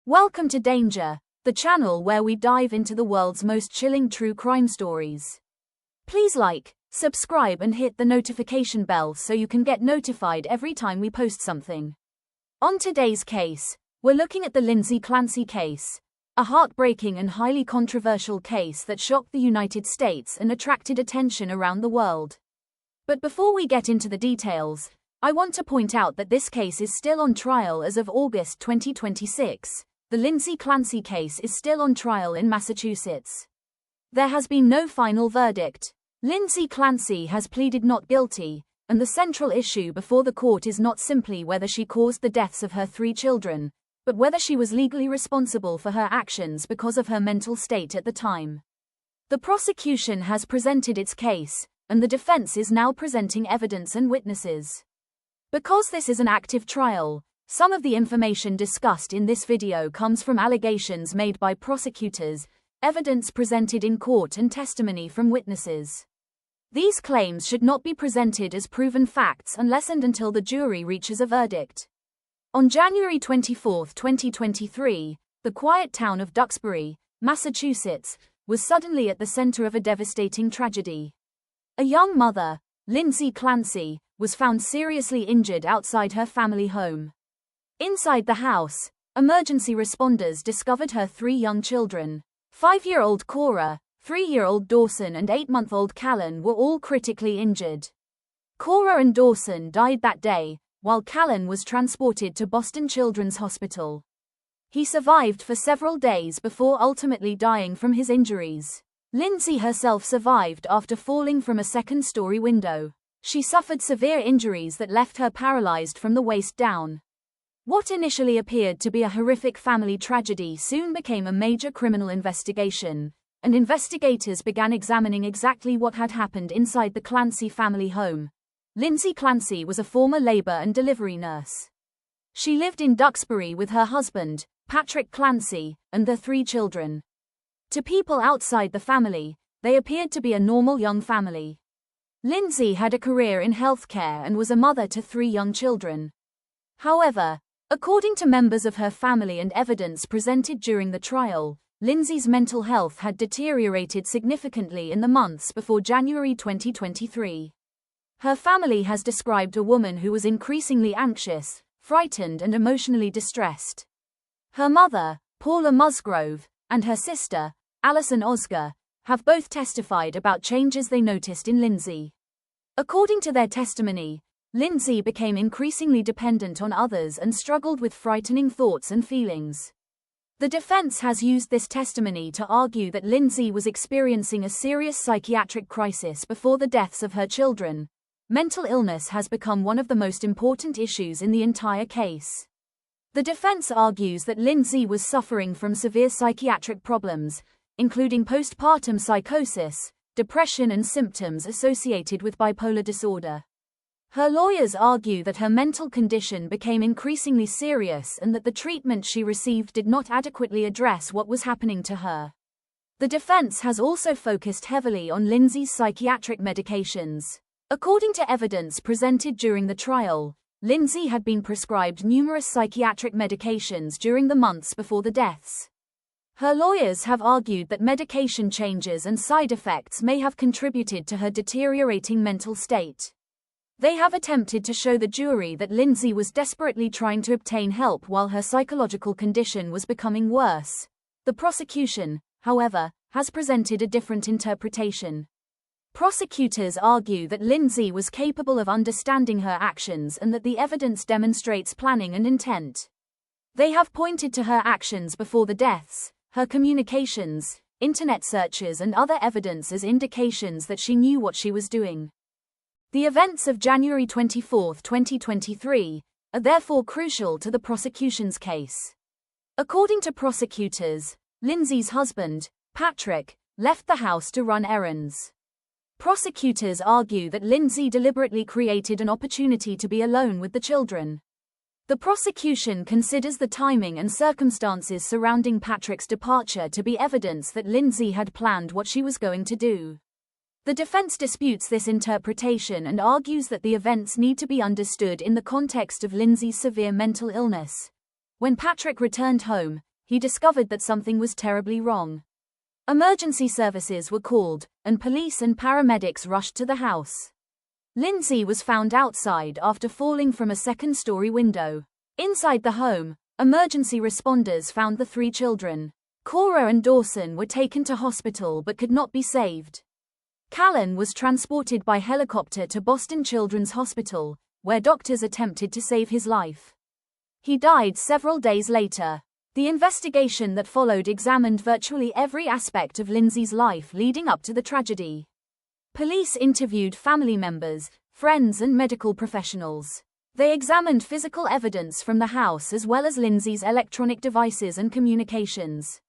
Welcome to Danger, the channel where we dive into the world's most chilling true crime stories. Please like, subscribe and hit the notification bell so you can get notified every time we post something. On today's case, we're looking at the Lindsay Clancy case, a heartbreaking and highly controversial case that shocked the United States and attracted attention around the world. But before we get into the details, I want to point out that this case is still on trial as of August 2026. The Lindsay Clancy case is still on trial in Massachusetts. There has been no final verdict. Lindsay Clancy has pleaded not guilty, and the central issue before the court is not simply whether she caused the deaths of her 3 children, but whether she was legally responsible for her actions because of her mental state at the time. The prosecution has presented its case, and the defense is now presenting evidence and witnesses. Because this is an active trial, some of the information discussed in this video comes from allegations made by prosecutors, evidence presented in court and testimony from witnesses. These claims should not be presented as proven facts unless and until the jury reaches a verdict. On January 24, 2023, the quiet town of Duxbury, Massachusetts, was suddenly at the center of a devastating tragedy. A young mother, Lindsay Clancy, was found seriously injured outside her family home. Inside the house, emergency responders discovered her 3 young children. 5-year-old Cora, 3-year-old Dawson and 8-month-old Callan were all critically injured. Cora and Dawson died that day, while Callan was transported to Boston Children's Hospital. He survived for several days before ultimately dying from his injuries. Lindsay herself survived after falling from a second-story window. She suffered severe injuries that left her paralyzed from the waist down. What initially appeared to be a horrific family tragedy soon became a major criminal investigation, and investigators began examining exactly what had happened inside the Clancy family home. Lindsay Clancy was a former labor and delivery nurse. She lived in Duxbury with her husband, Patrick Clancy, and their 3 children. To people outside the family, they appeared to be a normal young family. Lindsay had a career in healthcare and was a mother to 3 young children. However, according to members of her family and evidence presented during the trial, Lindsay's mental health had deteriorated significantly in the months before January 2023. Her family has described a woman who was increasingly anxious, frightened and emotionally distressed. Her mother, Paula Musgrove, and her sister, Allison Osger, have both testified about changes they noticed in Lindsay. According to their testimony, Lindsay became increasingly dependent on others and struggled with frightening thoughts and feelings. The defense has used this testimony to argue that Lindsay was experiencing a serious psychiatric crisis before the deaths of her children. Mental illness has become one of the most important issues in the entire case. The defense argues that Lindsay was suffering from severe psychiatric problems, including postpartum psychosis, depression and symptoms associated with bipolar disorder. Her lawyers argue that her mental condition became increasingly serious and that the treatment she received did not adequately address what was happening to her. The defense has also focused heavily on Lindsay's psychiatric medications. According to evidence presented during the trial, Lindsay had been prescribed numerous psychiatric medications during the months before the deaths. Her lawyers have argued that medication changes and side effects may have contributed to her deteriorating mental state. They have attempted to show the jury that Lindsay was desperately trying to obtain help while her psychological condition was becoming worse. The prosecution, however, has presented a different interpretation. Prosecutors argue that Lindsay was capable of understanding her actions and that the evidence demonstrates planning and intent. They have pointed to her actions before the deaths, her communications, internet searches and other evidence as indications that she knew what she was doing. The events of January 24, 2023, are therefore crucial to the prosecution's case. According to prosecutors, Lindsay's husband, Patrick, left the house to run errands. Prosecutors argue that Lindsay deliberately created an opportunity to be alone with the children. The prosecution considers the timing and circumstances surrounding Patrick's departure to be evidence that Lindsay had planned what she was going to do. The defense disputes this interpretation and argues that the events need to be understood in the context of Lindsay's severe mental illness. When Patrick returned home, he discovered that something was terribly wrong. Emergency services were called, and police and paramedics rushed to the house. Lindsay was found outside after falling from a second-story window. Inside the home, emergency responders found the 3 children. Cora and Dawson were taken to hospital but could not be saved. Callan was transported by helicopter to Boston Children's Hospital, where doctors attempted to save his life. He died several days later. The investigation that followed examined virtually every aspect of Lindsay's life leading up to the tragedy. Police interviewed family members, friends and medical professionals. They examined physical evidence from the house as well as Lindsay's electronic devices and communications.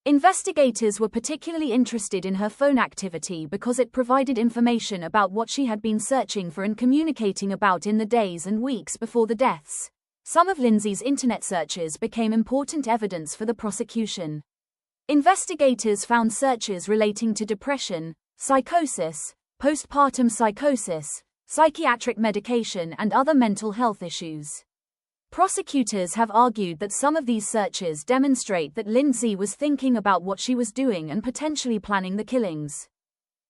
Investigators were particularly interested in her phone activity because it provided information about what she had been searching for and communicating about in the days and weeks before the deaths. Some of Lindsay's internet searches became important evidence for the prosecution. Investigators found searches relating to depression, psychosis, postpartum psychosis, psychiatric medication and other mental health issues. Prosecutors have argued that some of these searches demonstrate that Lindsay was thinking about what she was doing and potentially planning the killings.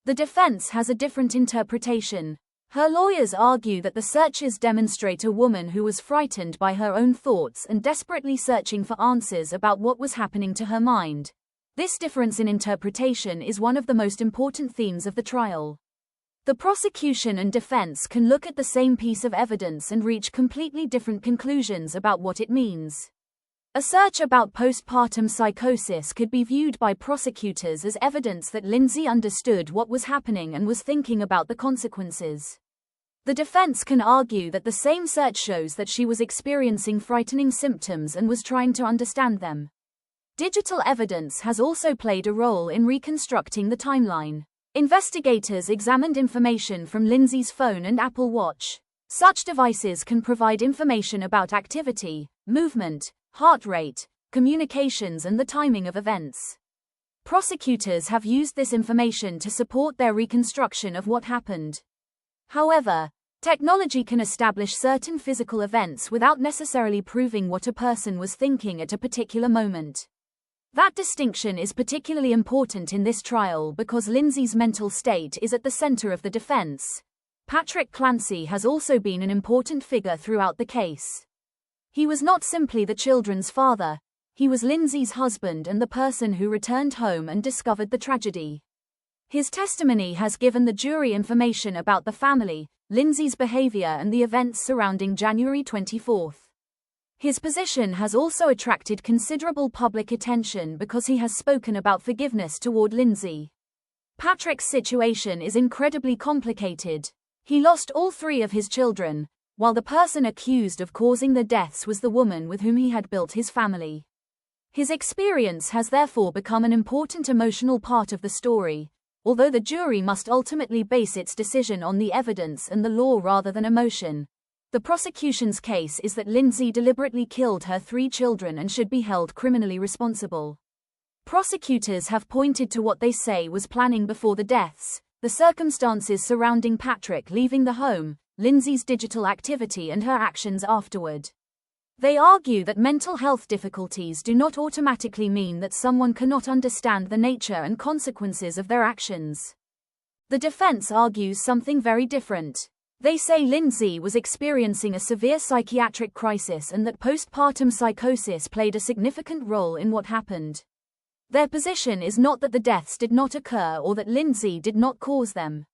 The defense has a different interpretation. Her lawyers argue that the searches demonstrate a woman who was frightened by her own thoughts and desperately searching for answers about what was happening to her mind. This difference in interpretation is one of the most important themes of the trial. The prosecution and defense can look at the same piece of evidence and reach completely different conclusions about what it means. A search about postpartum psychosis could be viewed by prosecutors as evidence that Lindsay understood what was happening and was thinking about the consequences. The defense can argue that the same search shows that she was experiencing frightening symptoms and was trying to understand them. Digital evidence has also played a role in reconstructing the timeline. Investigators examined information from Lindsay's phone and Apple Watch. Such devices can provide information about activity, movement, heart rate, communications and the timing of events. Prosecutors have used this information to support their reconstruction of what happened. However, technology can establish certain physical events without necessarily proving what a person was thinking at a particular moment. That distinction is particularly important in this trial because Lindsay's mental state is at the center of the defense. Patrick Clancy has also been an important figure throughout the case. He was not simply the children's father, he was Lindsay's husband and the person who returned home and discovered the tragedy. His testimony has given the jury information about the family, Lindsay's behavior and the events surrounding January 24. His position has also attracted considerable public attention because he has spoken about forgiveness toward Lindsay. Patrick's situation is incredibly complicated. He lost all 3 of his children, while the person accused of causing the deaths was the woman with whom he had built his family. His experience has therefore become an important emotional part of the story, although the jury must ultimately base its decision on the evidence and the law rather than emotion. The prosecution's case is that Lindsay deliberately killed her 3 children and should be held criminally responsible. Prosecutors have pointed to what they say was planning before the deaths, the circumstances surrounding Patrick leaving the home, Lindsay's digital activity and her actions afterward. They argue that mental health difficulties do not automatically mean that someone cannot understand the nature and consequences of their actions. The defense argues something very different. They say Lindsay was experiencing a severe psychiatric crisis and that postpartum psychosis played a significant role in what happened. Their position is not that the deaths did not occur or that Lindsay did not cause them.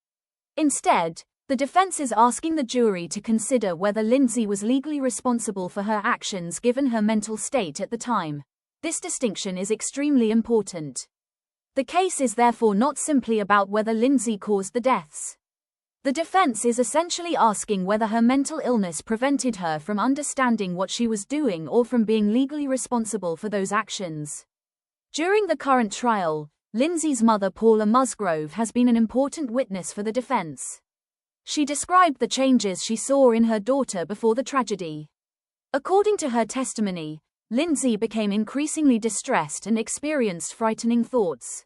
Instead, the defense is asking the jury to consider whether Lindsay was legally responsible for her actions given her mental state at the time. This distinction is extremely important. The case is therefore not simply about whether Lindsay caused the deaths. The defense is essentially asking whether her mental illness prevented her from understanding what she was doing or from being legally responsible for those actions. During the current trial, Lindsay's mother Paula Musgrove has been an important witness for the defense. She described the changes she saw in her daughter before the tragedy. According to her testimony, Lindsay became increasingly distressed and experienced frightening thoughts.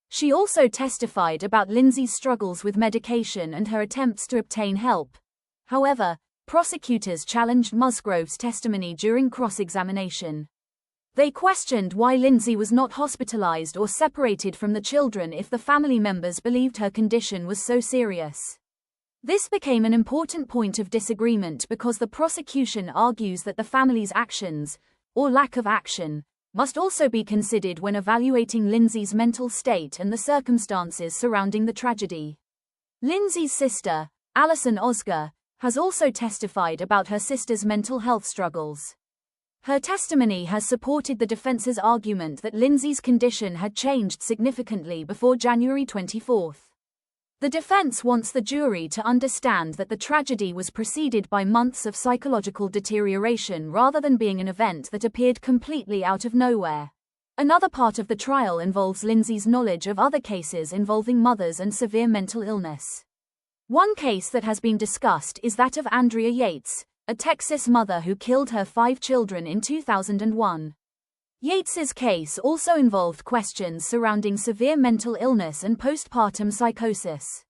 She also testified about Lindsay's struggles with medication and her attempts to obtain help. However, prosecutors challenged Musgrove's testimony during cross-examination. They questioned why Lindsay was not hospitalized or separated from the children if the family members believed her condition was so serious. This became an important point of disagreement because the prosecution argues that the family's actions, or lack of action, must also be considered when evaluating Lindsay's mental state and the circumstances surrounding the tragedy. Lindsay's sister, Alison Osger, has also testified about her sister's mental health struggles. Her testimony has supported the defense's argument that Lindsay's condition had changed significantly before January 24. The defense wants the jury to understand that the tragedy was preceded by months of psychological deterioration rather than being an event that appeared completely out of nowhere. Another part of the trial involves Lindsay's knowledge of other cases involving mothers and severe mental illness. One case that has been discussed is that of Andrea Yates, a Texas mother who killed her 5 children in 2001. Yates's case also involved questions surrounding severe mental illness and postpartum psychosis.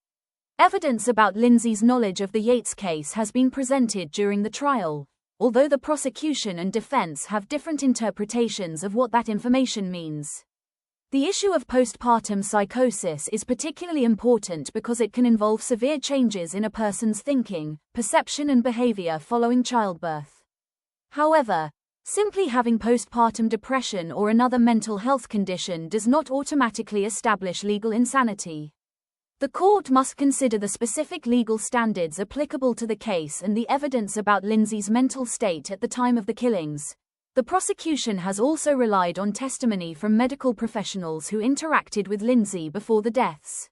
Evidence about Lindsay's knowledge of the Yates case has been presented during the trial, although the prosecution and defense have different interpretations of what that information means. The issue of postpartum psychosis is particularly important because it can involve severe changes in a person's thinking, perception and behavior following childbirth. However, simply having postpartum depression or another mental health condition does not automatically establish legal insanity. The court must consider the specific legal standards applicable to the case and the evidence about Lindsay's mental state at the time of the killings. The prosecution has also relied on testimony from medical professionals who interacted with Lindsay before the deaths.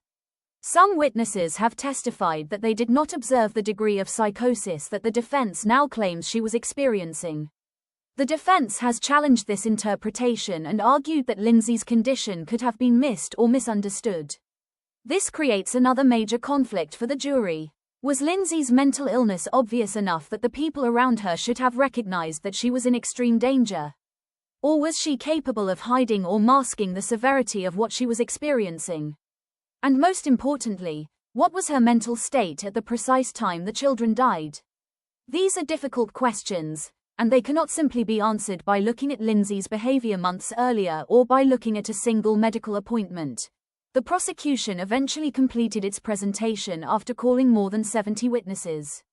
Some witnesses have testified that they did not observe the degree of psychosis that the defense now claims she was experiencing. The defense has challenged this interpretation and argued that Lindsay's condition could have been missed or misunderstood. This creates another major conflict for the jury. Was Lindsay's mental illness obvious enough that the people around her should have recognized that she was in extreme danger? Or was she capable of hiding or masking the severity of what she was experiencing? And most importantly, what was her mental state at the precise time the children died? These are difficult questions, and they cannot simply be answered by looking at Lindsay's behavior months earlier or by looking at a single medical appointment. The prosecution eventually completed its presentation after calling more than 70 witnesses.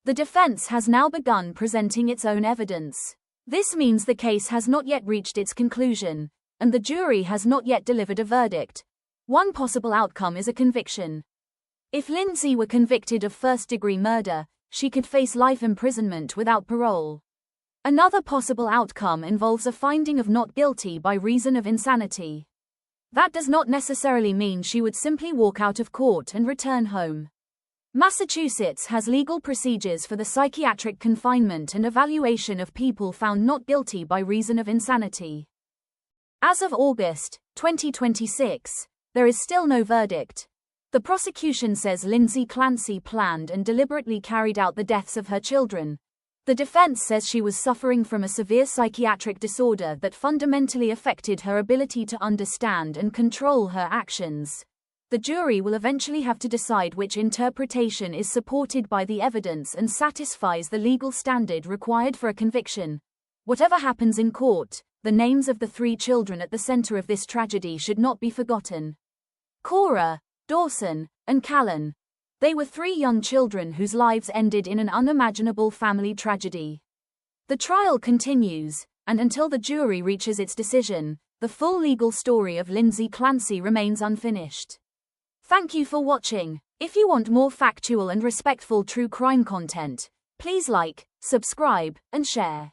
The defense has now begun presenting its own evidence. This means the case has not yet reached its conclusion, and the jury has not yet delivered a verdict. One possible outcome is a conviction. If Lindsay were convicted of first-degree murder, she could face life imprisonment without parole. Another possible outcome involves a finding of not guilty by reason of insanity. That does not necessarily mean she would simply walk out of court and return home. Massachusetts has legal procedures for the psychiatric confinement and evaluation of people found not guilty by reason of insanity. As of August 2026, there is still no verdict. The prosecution says Lindsay Clancy planned and deliberately carried out the deaths of her children. The defense says she was suffering from a severe psychiatric disorder that fundamentally affected her ability to understand and control her actions. The jury will eventually have to decide which interpretation is supported by the evidence and satisfies the legal standard required for a conviction. Whatever happens in court, the names of the 3 children at the center of this tragedy should not be forgotten. Cora, Dawson, and Callan. They were 3 young children whose lives ended in an unimaginable family tragedy. The trial continues, and until the jury reaches its decision, the full legal story of Lindsay Clancy remains unfinished. Thank you for watching. If you want more factual and respectful true crime content, please like, subscribe, and share.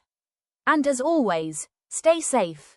And as always, stay safe.